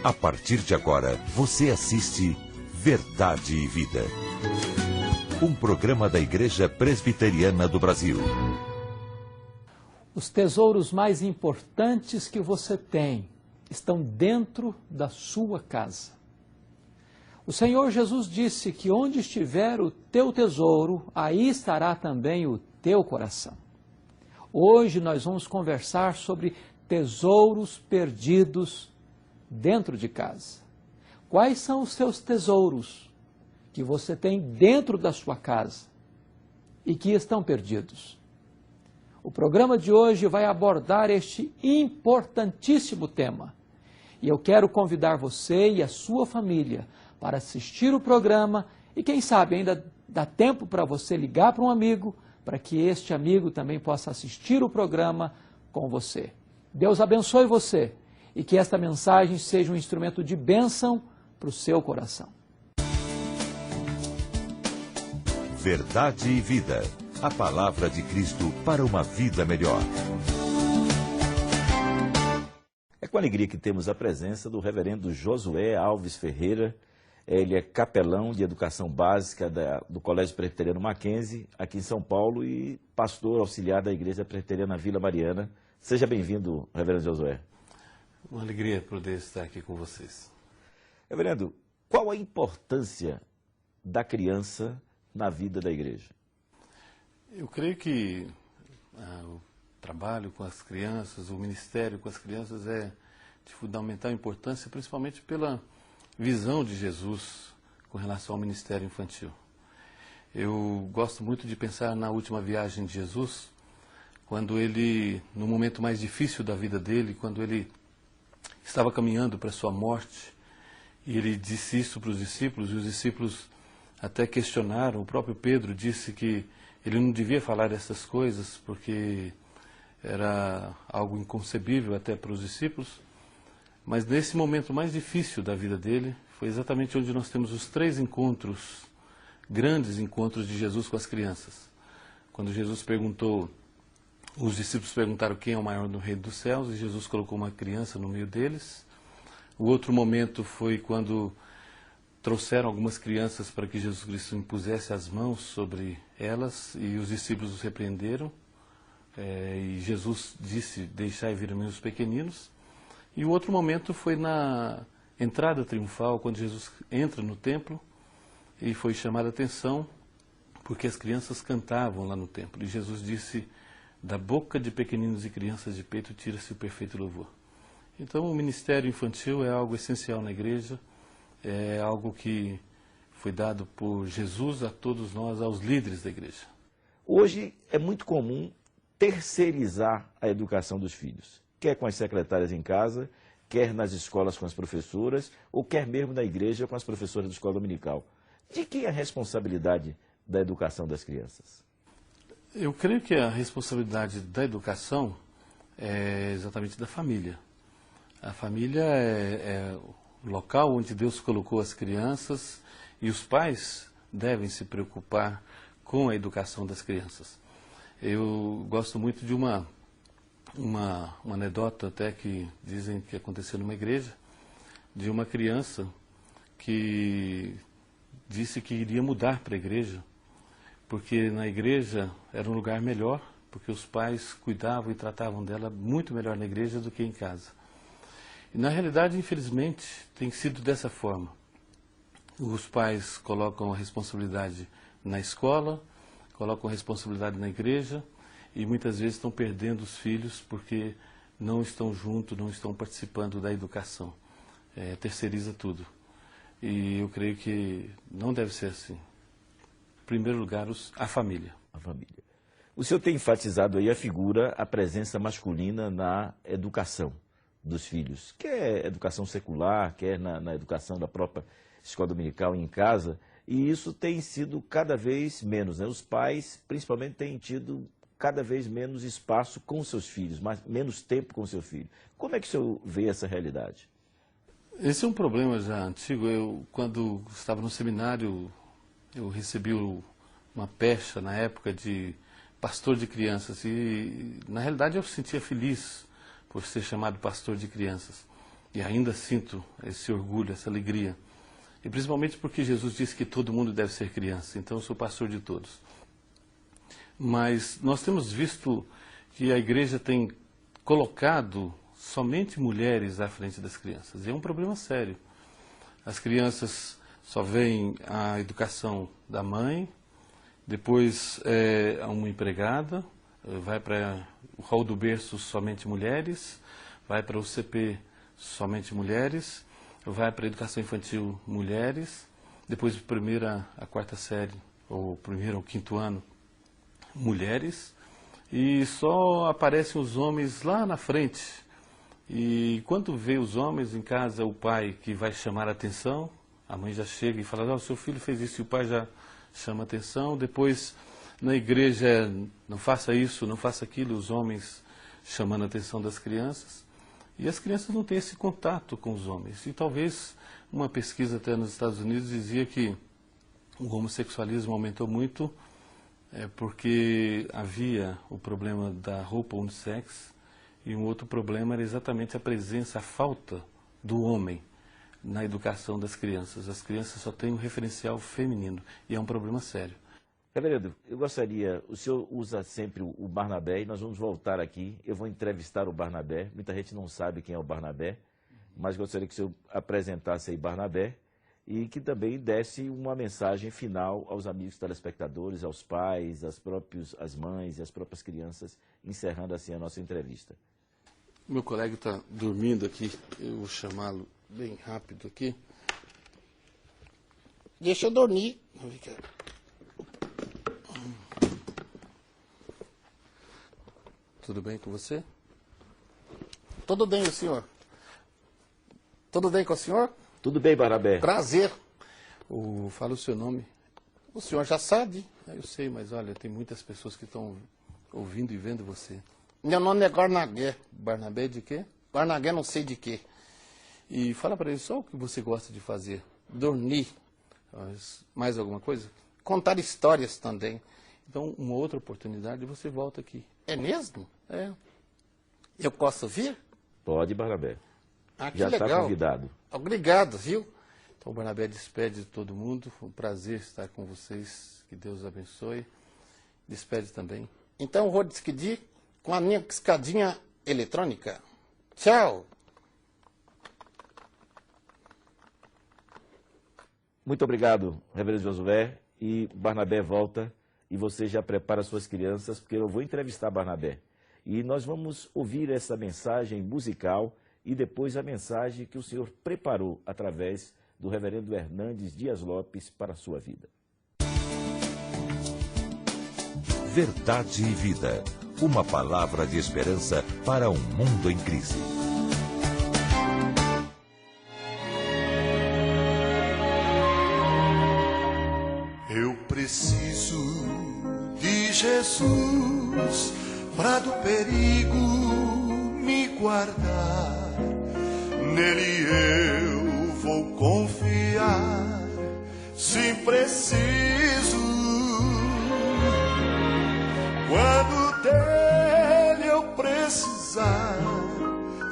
A partir de agora, você assiste Verdade e Vida. Um programa da Igreja Presbiteriana do Brasil. Os tesouros mais importantes que você tem estão dentro da sua casa. O Senhor Jesus disse que onde estiver o teu tesouro, aí estará também o teu coração. Hoje nós vamos conversar sobre tesouros perdidos dentro de casa. Quais são os seus tesouros que você tem dentro da sua casa e que estão perdidos? O programa de hoje vai abordar este importantíssimo tema. E eu quero convidar você e a sua família para assistir o programa e, quem sabe, ainda dá tempo para você ligar para um amigo, para que este amigo também possa assistir o programa com você. Deus abençoe você e que esta mensagem seja um instrumento de bênção para o seu coração. Verdade e Vida. A palavra de Cristo para uma vida melhor. É com alegria que temos a presença do reverendo Josué Alves Ferreira. Ele é capelão de educação básica do Colégio Presbiteriano Mackenzie, aqui em São Paulo, e pastor auxiliar da Igreja Presbiteriana Vila Mariana. Seja bem-vindo, reverendo Josué. Uma alegria poder estar aqui com vocês. Reverendo, qual a importância da criança na vida da igreja? Eu creio que o trabalho com as crianças, o ministério com as crianças é de fundamental importância, principalmente pela visão de Jesus com relação ao ministério infantil. Eu gosto muito de pensar na última viagem de Jesus, quando ele, no momento mais difícil da vida dele, quando ele estava caminhando para a sua morte, e ele disse isso para os discípulos, e os discípulos até questionaram. O próprio Pedro disse que ele não devia falar essas coisas, porque era algo inconcebível até para os discípulos. Mas nesse momento mais difícil da vida dele, foi exatamente onde nós temos os três encontros, grandes encontros de Jesus com as crianças. Quando Jesus perguntou, os discípulos perguntaram quem é o maior no reino dos céus, e Jesus colocou uma criança no meio deles. O outro momento foi quando trouxeram algumas crianças para que Jesus Cristo impusesse as mãos sobre elas, e os discípulos os repreenderam. E Jesus disse, deixai vir a mim os pequeninos. E o outro momento foi na entrada triunfal, quando Jesus entra no templo, e foi chamada a atenção, porque as crianças cantavam lá no templo. E Jesus disse, da boca de pequeninos e crianças de peito tira-se o perfeito louvor. Então o ministério infantil é algo essencial na igreja, é algo que foi dado por Jesus a todos nós, aos líderes da igreja. Hoje é muito comum terceirizar a educação dos filhos, quer com as secretárias em casa, quer nas escolas com as professoras, ou quer mesmo na igreja com as professoras da escola dominical. De quem é a responsabilidade da educação das crianças? Eu creio que a responsabilidade da educação é exatamente da família. A família é o local onde Deus colocou as crianças, e os pais devem se preocupar com a educação das crianças. Eu gosto muito de uma anedota até que dizem que aconteceu numa igreja, de uma criança que disse que iria mudar para a igreja, porque na igreja era um lugar melhor, porque os pais cuidavam e tratavam dela muito melhor na igreja do que em casa. E na realidade, infelizmente, tem sido dessa forma. Os pais colocam a responsabilidade na escola, colocam a responsabilidade na igreja, e muitas vezes estão perdendo os filhos porque não estão juntos, não estão participando da educação. Terceiriza tudo. E eu creio que não deve ser assim. Em primeiro lugar, a família. A família. O senhor tem enfatizado aí a presença masculina na educação dos filhos, quer educação secular, quer na educação da própria escola dominical em casa, e isso tem sido cada vez menos, né? Os pais, principalmente, têm tido cada vez menos espaço com seus filhos, menos tempo com seu filho. Como é que o senhor vê essa realidade? Esse é um problema já antigo. Quando estava no seminário, eu recebi uma pecha na época de pastor de crianças, e na realidade eu me sentia feliz por ser chamado pastor de crianças. e ainda sinto esse orgulho, essa alegria. E principalmente porque Jesus disse que todo mundo deve ser criança, então eu sou pastor de todos. Mas nós temos visto que a igreja tem colocado somente mulheres à frente das crianças, e é um problema sério. As crianças só veem a educação da mãe, depois uma empregada, vai para o hall do berço somente mulheres, vai para o CP somente mulheres, vai para a educação infantil mulheres, depois de primeira a quarta série, ou primeiro ao quinto ano, mulheres, e só aparecem os homens lá na frente. E quando vê os homens em casa, o pai que vai chamar a atenção, a mãe já chega e fala, o seu filho fez isso, e o pai já chama a atenção. Depois, na igreja, não faça isso, não faça aquilo, os homens chamando a atenção das crianças. E as crianças não têm esse contato com os homens. E talvez uma pesquisa até nos Estados Unidos dizia que o homossexualismo aumentou muito porque havia o problema da roupa unissex, e um outro problema era exatamente a presença, a falta do homem na educação das crianças. As crianças só têm um referencial feminino, e é um problema sério. Reverendo, eu gostaria, o senhor usa sempre o Barnabé, e nós vamos voltar aqui, eu vou entrevistar o Barnabé, muita gente não sabe quem é o Barnabé, mas gostaria que o senhor apresentasse aí Barnabé, e que também desse uma mensagem final aos amigos telespectadores, aos pais, às mães e às próprias crianças, encerrando assim a nossa entrevista. Meu colega está dormindo aqui, eu vou chamá-lo bem rápido aqui. Deixa eu dormir. Tudo bem com você? Tudo bem, o senhor? Tudo bem com o senhor? Tudo bem, Barnabé? Prazer. Fala o seu nome. O senhor já sabe. Eu sei, mas olha, tem muitas pessoas que estão ouvindo e vendo você. Meu nome é Barnabé. Barnabé de quê? Barnabé não sei de quê. E fala para ele só o que você gosta de fazer. Dormir. Mais alguma coisa? Contar histórias também. Então, uma outra oportunidade, você volta aqui. É mesmo? É. Eu posso vir? Pode, Barnabé. Ah, que Já legal. está convidado. Obrigado, viu? Então, o Barnabé despede de todo mundo. Foi um prazer estar com vocês. Que Deus abençoe. Despede também. Então eu vou despedir com a minha escadinha eletrônica. Tchau. Muito obrigado, Reverendo Josué. E Barnabé volta e você já prepara suas crianças, porque eu vou entrevistar Barnabé. E nós vamos ouvir essa mensagem musical e depois a mensagem que o senhor preparou através do Reverendo Hernandes Dias Lopes para a sua vida. Verdade e Vida. Uma palavra de esperança para um mundo em crise. Eu preciso de Jesus para do perigo me guardar. Nele eu vou confiar, se preciso. Quando dele eu precisar,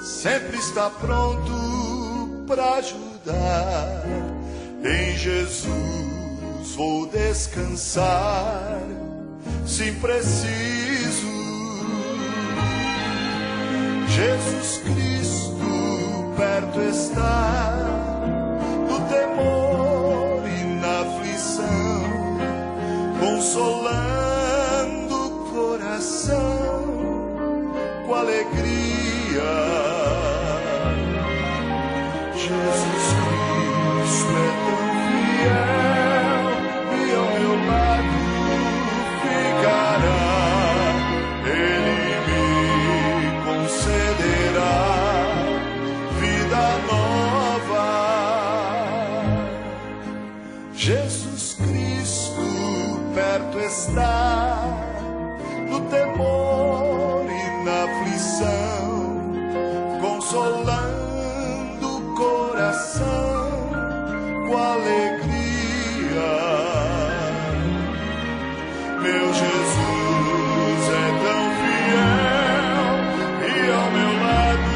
sempre está pronto para ajudar. Em Jesus vou descansar, se preciso. Jesus Cristo perto está, no temor e na aflição, consolando o coração com alegria. Jesus Cristo é tão fiel e ao meu lado ficará. Ele me concederá vida nova. Jesus Cristo perto está, no temor e na aflição, consolando o coração com alegria. Meu Jesus é tão fiel e ao meu lado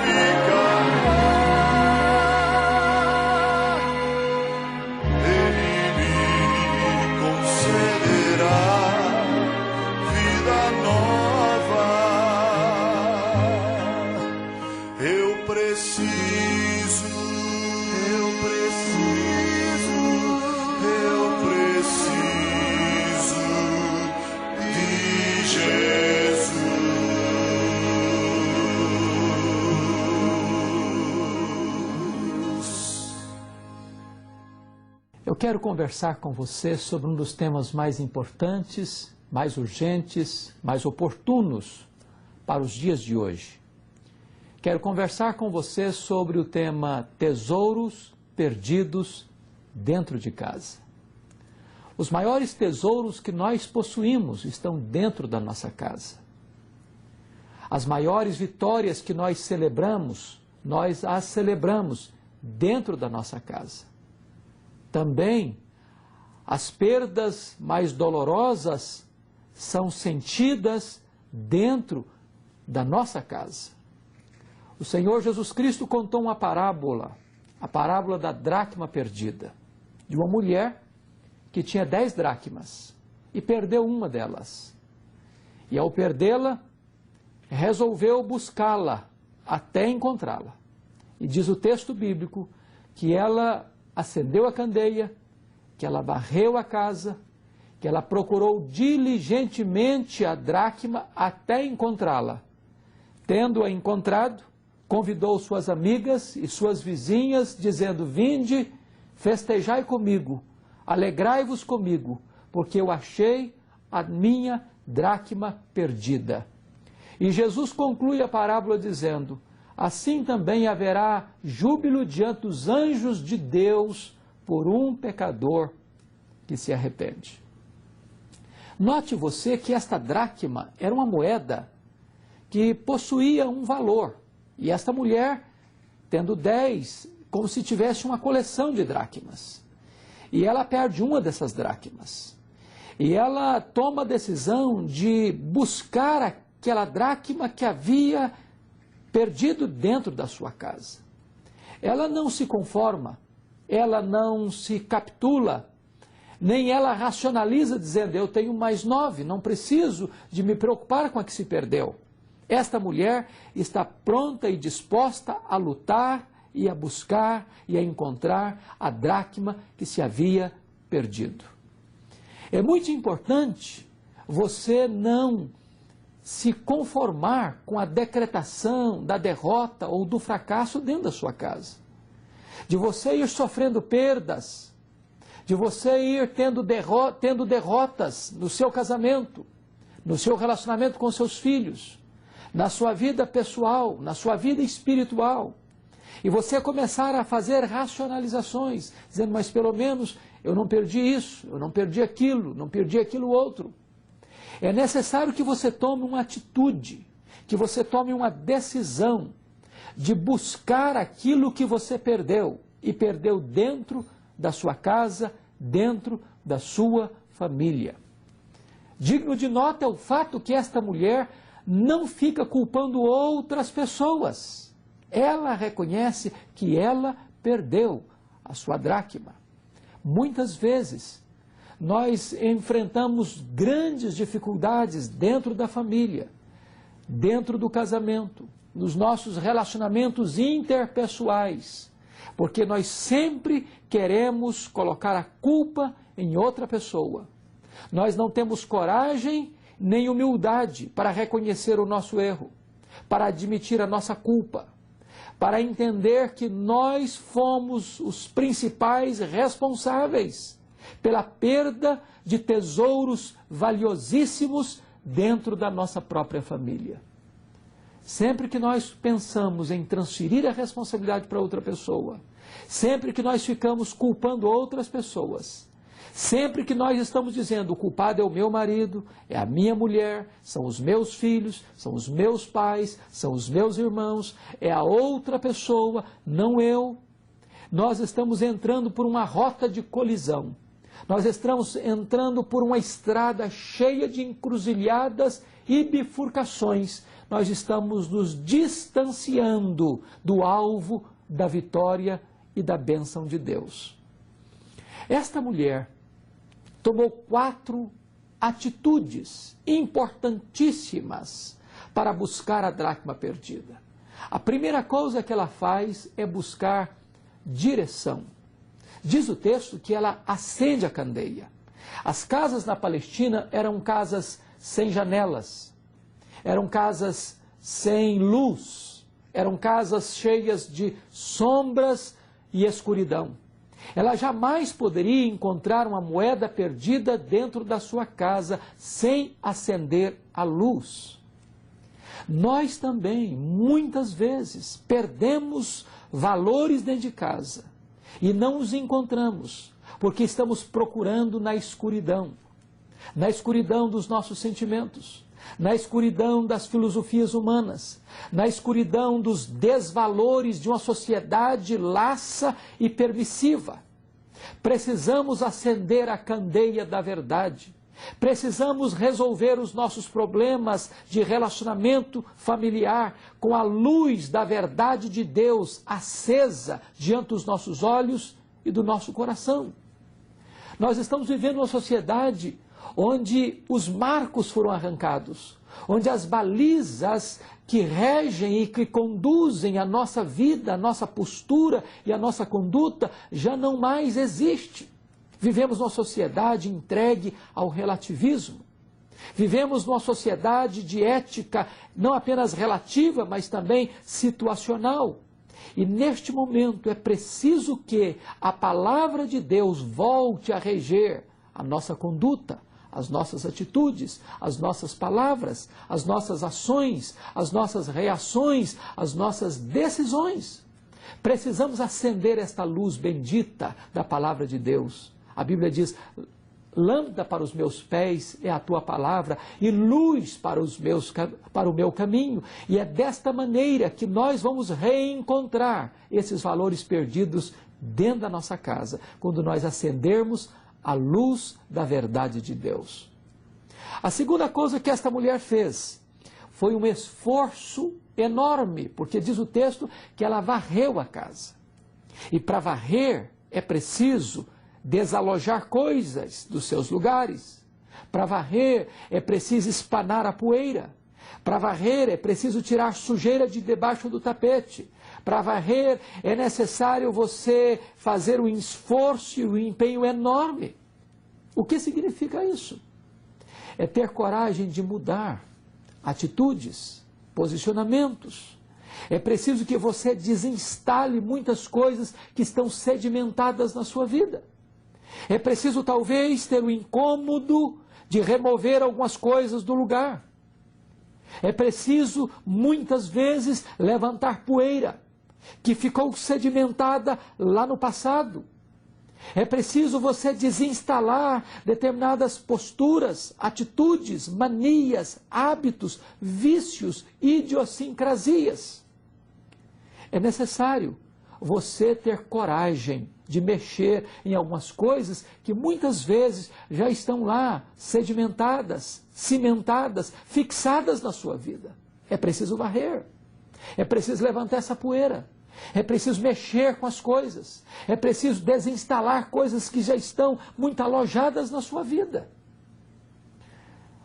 ficará. preciso de Jesus. Eu quero conversar com você sobre um dos temas mais importantes, mais urgentes, mais oportunos para os dias de hoje. Quero conversar com você sobre o tema tesouros perdidos dentro de casa. Os maiores tesouros que nós possuímos estão dentro da nossa casa. As maiores vitórias que nós celebramos, nós as celebramos dentro da nossa casa. Também, as perdas mais dolorosas são sentidas dentro da nossa casa. O Senhor Jesus Cristo contou uma parábola, a parábola da dracma perdida, de uma mulher que tinha 10 dracmas e perdeu uma delas. E ao perdê-la, resolveu buscá-la até encontrá-la. E diz o texto bíblico que ela acendeu a candeia, que ela varreu a casa, que ela procurou diligentemente a dracma até encontrá-la. Tendo-a encontrado, convidou suas amigas e suas vizinhas, dizendo: vinde, festejai comigo, alegrai-vos comigo, porque eu achei a minha dracma perdida. E Jesus conclui a parábola dizendo: assim também haverá júbilo diante dos anjos de Deus por um pecador que se arrepende. Note você que esta dracma era uma moeda que possuía um valor. E esta mulher, tendo 10, como se tivesse uma coleção de dracmas. E ela perde uma dessas dracmas. E ela toma a decisão de buscar aquela dracma que havia perdido dentro da sua casa. Ela não se conforma, ela não se capitula, nem ela racionaliza dizendo: eu tenho mais 9, não preciso de me preocupar com a que se perdeu. Esta mulher está pronta e disposta a lutar e a buscar e a encontrar a dracma que se havia perdido. É muito importante você não se conformar com a decretação da derrota ou do fracasso dentro da sua casa. De você ir sofrendo perdas, de você ir tendo derrotas no seu casamento, no seu relacionamento com seus filhos, na sua vida pessoal, na sua vida espiritual. E você começar a fazer racionalizações, dizendo: mas pelo menos eu não perdi isso, eu não perdi aquilo outro. É necessário que você tome uma atitude, que você tome uma decisão de buscar aquilo que você perdeu, e perdeu dentro da sua casa, dentro da sua família. Digno de nota é o fato que esta mulher não fica culpando outras pessoas. Ela reconhece que ela perdeu a sua dracma. Muitas vezes, nós enfrentamos grandes dificuldades dentro da família, dentro do casamento, nos nossos relacionamentos interpessoais, porque nós sempre queremos colocar a culpa em outra pessoa. Nós não temos coragem nem humildade para reconhecer o nosso erro, para admitir a nossa culpa, para entender que nós fomos os principais responsáveis pela perda de tesouros valiosíssimos dentro da nossa própria família. Sempre que nós pensamos em transferir a responsabilidade para outra pessoa, sempre que nós ficamos culpando outras pessoas, sempre que nós estamos dizendo: o culpado é o meu marido, é a minha mulher, são os meus filhos, são os meus pais, são os meus irmãos, é a outra pessoa, não eu, nós estamos entrando por uma rota de colisão. Nós estamos entrando por uma estrada cheia de encruzilhadas e bifurcações. Nós estamos nos distanciando do alvo da vitória e da bênção de Deus. Esta mulher tomou 4 atitudes importantíssimas para buscar a dracma perdida. A primeira coisa que ela faz é buscar direção. Diz o texto que ela acende a candeia. As casas na Palestina eram casas sem janelas, eram casas sem luz, eram casas cheias de sombras e escuridão. Ela jamais poderia encontrar uma moeda perdida dentro da sua casa sem acender a luz. Nós também, muitas vezes, perdemos valores dentro de casa e não os encontramos, porque estamos procurando na escuridão dos nossos sentimentos, na escuridão das filosofias humanas, na escuridão dos desvalores de uma sociedade laça e permissiva. Precisamos acender a candeia da verdade. Precisamos resolver os nossos problemas de relacionamento familiar com a luz da verdade de Deus acesa diante dos nossos olhos e do nosso coração. Nós estamos vivendo uma sociedade onde os marcos foram arrancados, onde as balizas que regem e que conduzem a nossa vida, a nossa postura e a nossa conduta já não mais existem. Vivemos numa sociedade entregue ao relativismo. Vivemos numa sociedade de ética não apenas relativa, mas também situacional. E neste momento é preciso que a palavra de Deus volte a reger a nossa conduta, as nossas atitudes, as nossas palavras, as nossas ações, as nossas reações, as nossas decisões. Precisamos acender esta luz bendita da palavra de Deus. A Bíblia diz: lâmpada para os meus pés é a tua palavra e luz para o meu caminho. E é desta maneira que nós vamos reencontrar esses valores perdidos dentro da nossa casa, quando nós acendermos a luz da verdade de Deus. A segunda coisa que esta mulher fez foi um esforço enorme, porque diz o texto que ela varreu a casa. E para varrer é preciso desalojar coisas dos seus lugares. Para varrer é preciso espanar a poeira. Para varrer é preciso tirar sujeira de debaixo do tapete. Para varrer é necessário você fazer um esforço e um empenho enorme. O que significa isso? É ter coragem de mudar atitudes, posicionamentos. É preciso que você desinstale muitas coisas que estão sedimentadas na sua vida. É preciso talvez ter o incômodo de remover algumas coisas do lugar. É preciso muitas vezes levantar poeira que ficou sedimentada lá no passado. É preciso você desinstalar determinadas posturas, atitudes, manias, hábitos, vícios, idiosincrasias. É necessário você ter coragem de mexer em algumas coisas que muitas vezes já estão lá sedimentadas, cimentadas, fixadas na sua vida. É preciso varrer. É preciso levantar essa poeira. É preciso mexer com as coisas. É preciso desinstalar coisas que já estão muito alojadas na sua vida.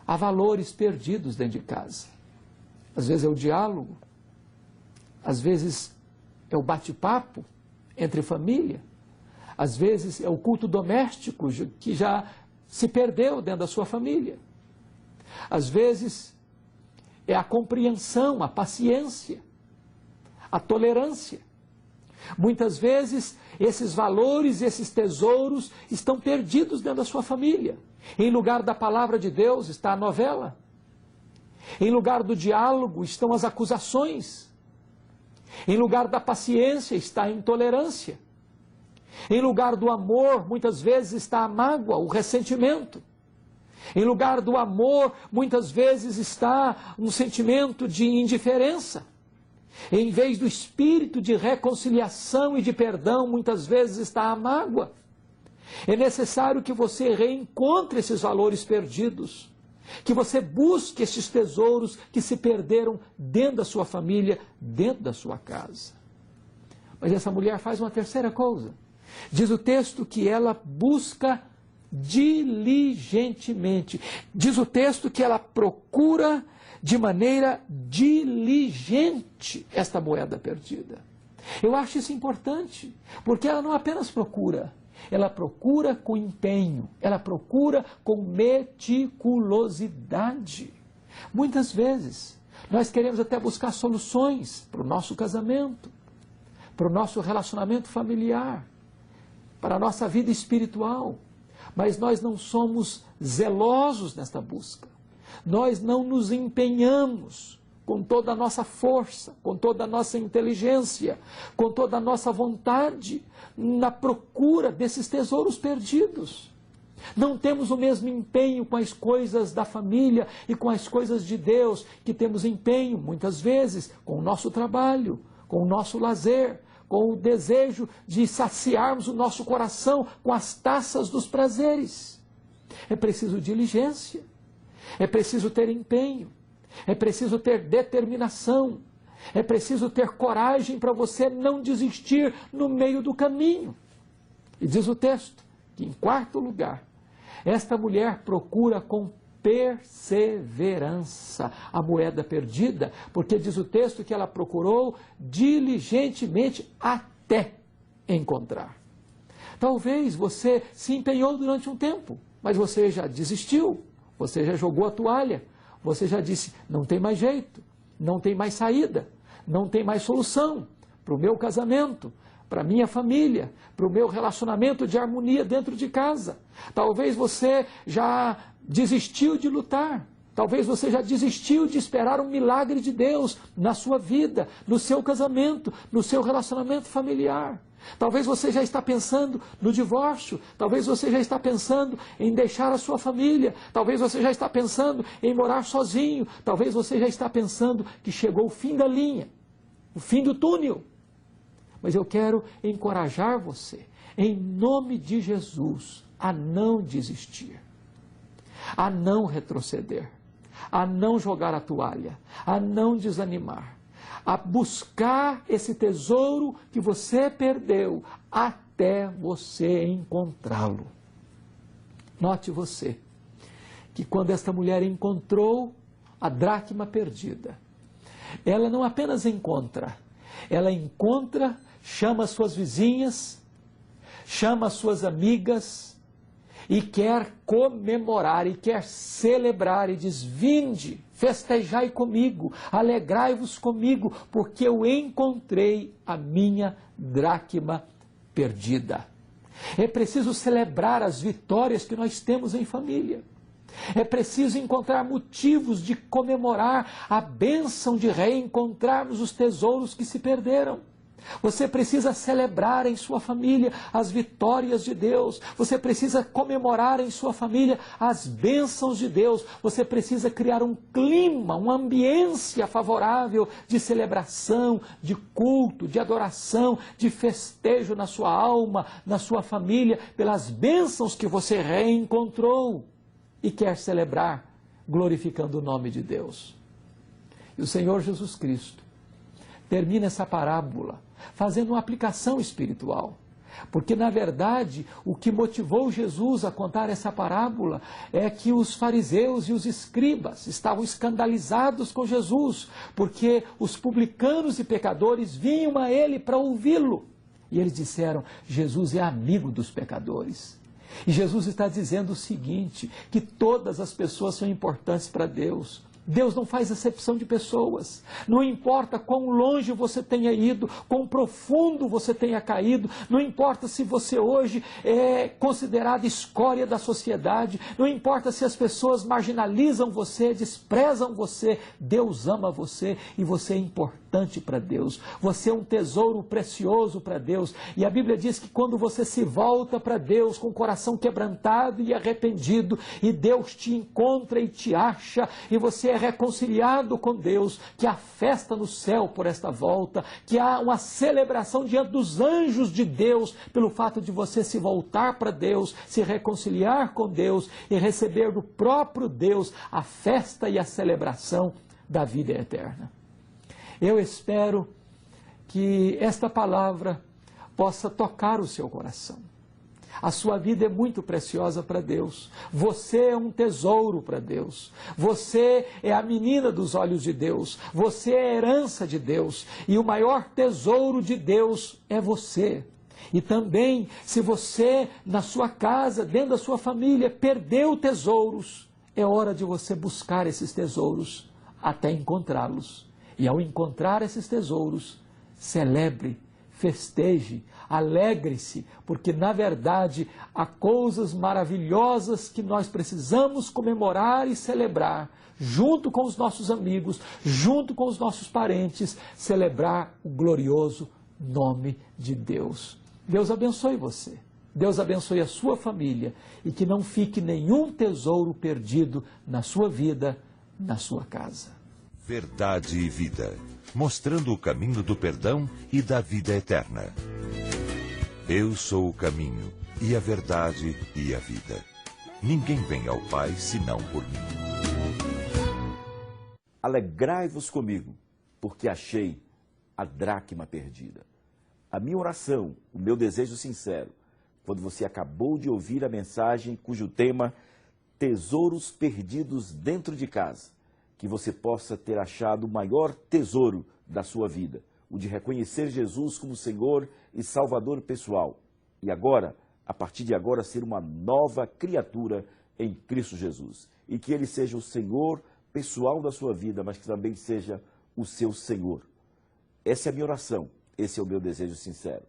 Há valores perdidos dentro de casa. Às vezes é o diálogo. Às vezes é o bate-papo entre família. Às vezes é o culto doméstico que já se perdeu dentro da sua família. Às vezes é a compreensão, a paciência, a tolerância. Muitas vezes esses valores, esses tesouros estão perdidos dentro da sua família. Em lugar da palavra de Deus está a novela. Em lugar do diálogo estão as acusações. Em lugar da paciência está a intolerância. Em lugar do amor, muitas vezes está a mágoa, o ressentimento. Em lugar do amor, muitas vezes está um sentimento de indiferença. Em vez do espírito de reconciliação e de perdão, muitas vezes está a mágoa. É necessário que você reencontre esses valores perdidos, que você busque esses tesouros que se perderam dentro da sua família, dentro da sua casa. Mas essa mulher faz uma terceira coisa. Diz o texto que ela busca diligentemente. Diz o texto que ela procura de maneira diligente esta moeda perdida. Eu acho isso importante, porque ela não apenas procura, ela procura com empenho, ela procura com meticulosidade. Muitas vezes, nós queremos até buscar soluções para o nosso casamento, para o nosso relacionamento familiar, para a nossa vida espiritual, mas nós não somos zelosos nesta busca. Nós não nos empenhamos com toda a nossa força, com toda a nossa inteligência, com toda a nossa vontade na procura desses tesouros perdidos. Não temos o mesmo empenho com as coisas da família e com as coisas de Deus, que temos empenho, muitas vezes, com o nosso trabalho, com o nosso lazer, com o desejo de saciarmos o nosso coração com as taças dos prazeres. É preciso diligência, é preciso ter empenho, é preciso ter determinação, é preciso ter coragem para você não desistir no meio do caminho. E diz o texto que, em quarto lugar, esta mulher procura com perseverança a moeda perdida, porque diz o texto que ela procurou diligentemente até encontrar. Talvez você se empenhou durante um tempo, mas você já desistiu, você já jogou a toalha, você já disse, não tem mais jeito, não tem mais saída, não tem mais solução para o meu casamento, para a minha família, para o meu relacionamento de harmonia dentro de casa. Talvez você já desistiu de lutar, talvez você já desistiu de esperar um milagre de Deus na sua vida, no seu casamento, no seu relacionamento familiar. Talvez você já está pensando no divórcio, talvez você já está pensando em deixar a sua família, talvez você já está pensando em morar sozinho, talvez você já está pensando que chegou o fim da linha, o fim do túnel. Mas eu quero encorajar você, em nome de Jesus, a não desistir, a não retroceder, a não jogar a toalha, a não desanimar, a buscar esse tesouro que você perdeu até você encontrá-lo. Note você que quando esta mulher encontrou a dracma perdida, ela não apenas encontra, ela encontra, chama suas vizinhas, chama suas amigas e quer comemorar, e quer celebrar, e diz, vinde, festejai comigo, alegrai-vos comigo, porque eu encontrei a minha dracma perdida. É preciso celebrar as vitórias que nós temos em família. É preciso encontrar motivos de comemorar a bênção de reencontrarmos os tesouros que se perderam. Você precisa celebrar em sua família as vitórias de Deus. Você precisa comemorar em sua família as bênçãos de Deus. Você precisa criar um clima, uma ambiência favorável de celebração, de culto, de adoração, de festejo na sua alma, na sua família, pelas bênçãos que você reencontrou e quer celebrar, glorificando o nome de Deus. E o Senhor Jesus Cristo termina essa parábola fazendo uma aplicação espiritual. Porque, na verdade, o que motivou Jesus a contar essa parábola é que os fariseus e os escribas estavam escandalizados com Jesus, porque os publicanos e pecadores vinham a ele para ouvi-lo. E eles disseram, Jesus é amigo dos pecadores. E Jesus está dizendo o seguinte, que todas as pessoas são importantes para Deus. Deus não faz acepção de pessoas. Não importa quão longe você tenha ido, quão profundo você tenha caído, não importa se você hoje é considerado escória da sociedade, não importa se as pessoas marginalizam você, desprezam você, Deus ama você e você é importante para Deus. Você é um tesouro precioso para Deus. E a Bíblia diz que quando você se volta para Deus com o coração quebrantado e arrependido, e Deus te encontra e te acha, e você é reconciliado com Deus, que há festa no céu por esta volta, que há uma celebração diante dos anjos de Deus pelo fato de você se voltar para Deus, se reconciliar com Deus e receber do próprio Deus a festa e a celebração da vida eterna. Eu espero que esta palavra possa tocar o seu coração. A sua vida é muito preciosa para Deus. Você é um tesouro para Deus. Você é a menina dos olhos de Deus. Você é a herança de Deus. E o maior tesouro de Deus é você. E também, se você, na sua casa, dentro da sua família, perdeu tesouros, é hora de você buscar esses tesouros até encontrá-los. E ao encontrar esses tesouros, celebre, festeje, alegre-se, porque na verdade há coisas maravilhosas que nós precisamos comemorar e celebrar, junto com os nossos amigos, junto com os nossos parentes, celebrar o glorioso nome de Deus. Deus abençoe você, Deus abençoe a sua família e que não fique nenhum tesouro perdido na sua vida, na sua casa. Verdade e Vida, mostrando o caminho do perdão e da vida eterna. Eu sou o caminho, e a verdade e a vida. Ninguém vem ao Pai senão por mim. Alegrai-vos comigo, porque achei a dracma perdida. A minha oração, o meu desejo sincero, quando você acabou de ouvir a mensagem cujo tema Tesouros Perdidos Dentro de Casa, que você possa ter achado o maior tesouro da sua vida, o de reconhecer Jesus como Senhor e Salvador pessoal. E agora, a partir de agora, ser uma nova criatura em Cristo Jesus. E que Ele seja o Senhor pessoal da sua vida, mas que também seja o seu Senhor. Essa é a minha oração, esse é o meu desejo sincero.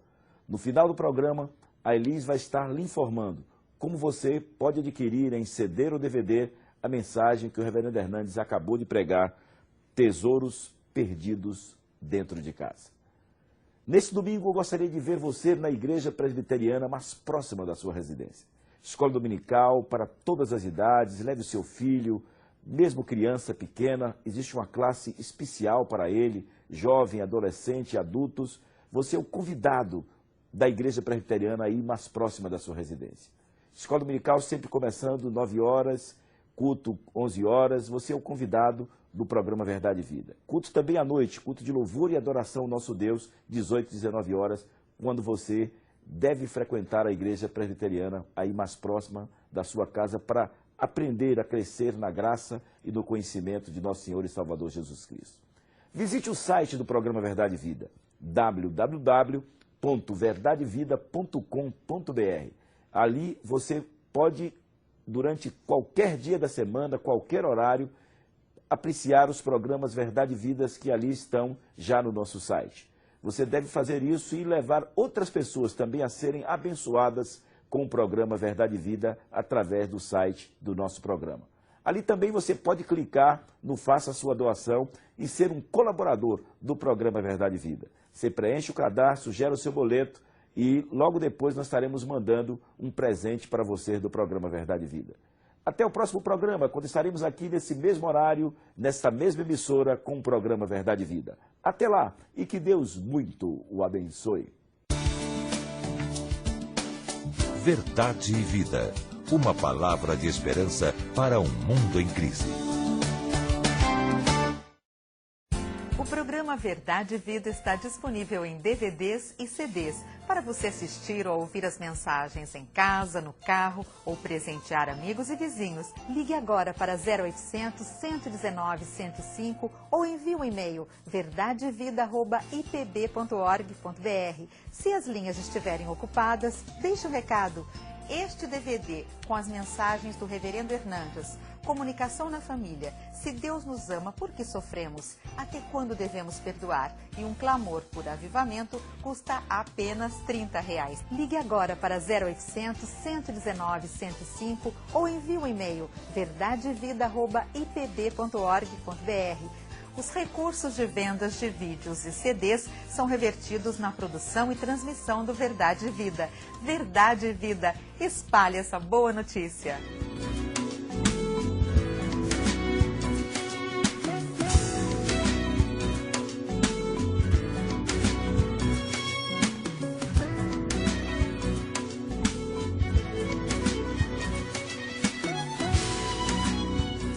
No final do programa, a Elis vai estar lhe informando como você pode adquirir em CD ou DVD a mensagem que o reverendo Hernandes acabou de pregar, Tesouros Perdidos Dentro de Casa. Neste domingo, eu gostaria de ver você na igreja presbiteriana mais próxima da sua residência. Escola dominical para todas as idades, leve o seu filho, mesmo criança pequena, existe uma classe especial para ele, jovem, adolescente e adultos. Você é o convidado da igreja presbiteriana aí mais próxima da sua residência. Escola dominical sempre começando 9 horas, culto 11 horas, você é o convidado do programa Verdade e Vida. Culto também à noite, culto de louvor e adoração ao nosso Deus, 18 e 19 horas, quando você deve frequentar a igreja presbiteriana aí mais próxima da sua casa para aprender a crescer na graça e no conhecimento de nosso Senhor e Salvador Jesus Cristo. Visite o site do programa Verdade e Vida, www.verdadevida.com.br. Ali você pode, durante qualquer dia da semana, qualquer horário, apreciar os programas Verdade e Vidas que ali estão já no nosso site. Você deve fazer isso e levar outras pessoas também a serem abençoadas com o programa Verdade e Vida através do site do nosso programa. Ali também você pode clicar no Faça a Sua Doação e ser um colaborador do programa Verdade e Vida. Você preenche o cadastro, gera o seu boleto e logo depois nós estaremos mandando um presente para você do programa Verdade e Vida. Até o próximo programa, quando estaremos aqui nesse mesmo horário, nesta mesma emissora, com o programa Verdade e Vida. Até lá, e que Deus muito o abençoe. Verdade e Vida, uma palavra de esperança para um mundo em crise. O programa Verdade e Vida está disponível em DVDs e CDs para você assistir ou ouvir as mensagens em casa, no carro ou presentear amigos e vizinhos. Ligue agora para 0800 119 105 ou envie um e-mail verdadevida@ipb.org.br. Se as linhas estiverem ocupadas, deixe um recado. Este DVD, com as mensagens do reverendo Hernandes, Comunicação na Família, Se Deus nos ama, por que sofremos? Até quando devemos perdoar? E um clamor por avivamento, custa apenas R$30. Ligue agora para 0800 119 105 ou envie um e-mail verdadevida@ipb.org.br. Os recursos de vendas de vídeos e CDs são revertidos na produção e transmissão do Verdade e Vida. Verdade e Vida, espalhe essa boa notícia.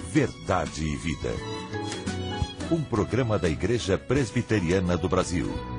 Verdade e Vida. Um programa da Igreja Presbiteriana do Brasil.